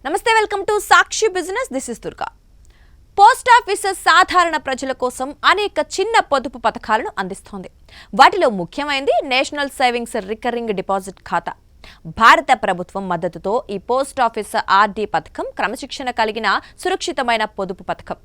నమస్తే, welcome to Sakshi business. This is Durga. Post office సాధారణ ప్రజల కోసం అనేక చిన్న పొదుపు పథకాలను అందిస్తోంది. వాటిలో ముఖ్యమైనది నేషనల్ సేవింగ్స్ రికరింగ్ డిపాజిట్ ఖాతా. భారత ప్రభుత్వం మద్దతుతో ఈ పోస్ట్ ఆఫీస్ ఆర్డీ పథకం క్రమశిక్షణ కలిగిన సురక్షితమైన పొదుపు పథకం.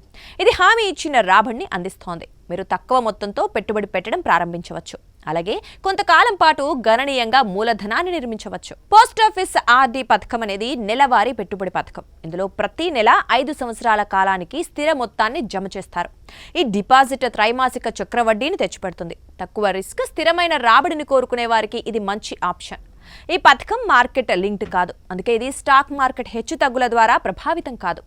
ఇది హామీ ఇచ్చిన రాబడిని అందిస్తోంది. మీరు తక్కువ మొత్తంతో పెట్టుబడి పెట్టడం ప్రారంభించవచ్చు. అలాగే కొంతకాలం పాటు గణనీయంగా మూలధనాన్ని నిర్మించవచ్చు. పోస్ట్ ఆఫీస్ ఆర్డీ పథకం అనేది నెలవారీ పెట్టుబడి పథకం. ఇందులో ప్రతి నెల 5 సంవత్సరాల కాలానికి స్థిర మొత్తాన్ని జమ చేస్తారు. ఈ డిపాజిట్ త్రైమాసిక చక్రవడ్డీని తెచ్చిపెడుతుంది. తక్కువ రిస్క్, స్థిరమైన రాబడిని కోరుకునే వారికి ఇది మంచి ఆప్షన్. ఈ పథకం మార్కెట్ లింక్డ్ కాదు, అందుకే ఇది స్టాక్ మార్కెట్ హెచ్చుతగ్గుల ద్వారా ప్రభావితం కాదు.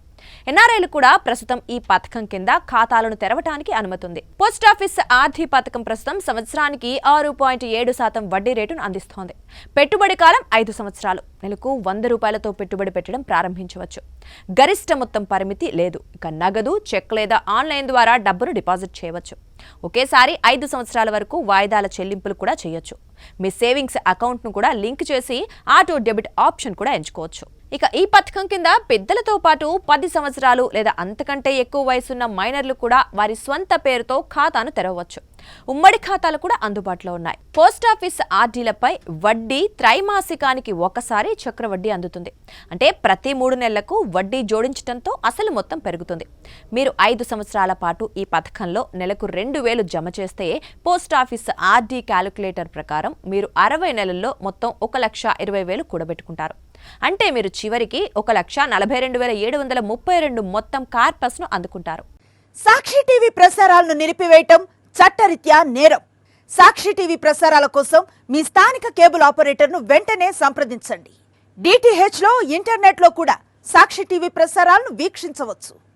ఎన్ఆర్ఐలు కూడా ప్రస్తుతం ఈ పథకం కింద ఖాతాలను తెరవడానికి అనుమతి ఉంది. పోస్ట్ ఆఫీస్ ఆర్డీ పథకం ప్రస్తుతం సంవత్సరానికి 6.7% వడ్డీ రేటును అందిస్తోంది. పెట్టుబడి కాలం 5 సంవత్సరాలు. నెలకు ₹100తో పెట్టుబడి పెట్టడం ప్రారంభించవచ్చు. గరిష్ట మొత్తం పరిమితి లేదు. ఇక నగదు, చెక్ లేదా ఆన్లైన్ ద్వారా డబ్బును డిపాజిట్ చేయవచ్చు. ఒకేసారి 5 సంవత్సరాల వరకు వాయిదాల చెల్లింపులు కూడా చేయొచ్చు. మీ సేవింగ్స్ అకౌంట్ను కూడా లింక్ చేసి ఆటో డెబిట్ ఆప్షన్ కూడా ఎంచుకోవచ్చు. ఇక ఈ పథకం కింద పెద్దలతో పాటు 10 సంవత్సరాలు లేదా అంతకంటే ఎక్కువ వయసున్న మైనర్లు కూడా వారి స్వంత పేరుతో ఖాతాను తెరవవచ్చు. ఉమ్మడి ఖాతాలు కూడా అందుబాటులో ఉన్నాయి. పోస్ట్ ఆఫీస్ ఆర్డీలపై వడ్డీ త్రైమాసికానికి ఒకసారి చక్రవడ్డీ అందుతుంది. అంటే ప్రతి 3 నెలలకు వడ్డీ జోడించడంతో అసలు మొత్తం పెరుగుతుంది. మీరు 5 సంవత్సరాల పాటు ఈ పథకంలో నెలకు 2,000 జమ చేస్తే పోస్ట్ ఆఫీస్ ఆర్డీ క్యాలిక్యులేటర్ ప్రకారం మీరు 60 నెలల్లో మొత్తం 1,20,000 కూడబెట్టుకుంటారు. అంటే మీరు చివరికి 1,42,732 మొత్తం కార్పస్ ను అందుకుంటారు. సాక్షి టీవీ ప్రసారాలను నిలిపివేయటం చట్టరీత్యా నేరం. సాక్షి టీవీ ప్రసారాల కోసం మీ స్థానిక కేబుల్ ఆపరేటర్ను వెంటనే సంప్రదించండి. DTH లో, ఇంటర్నెట్ లో కూడా సాక్షి టీవీ ప్రసారాలను వీక్షించవచ్చు.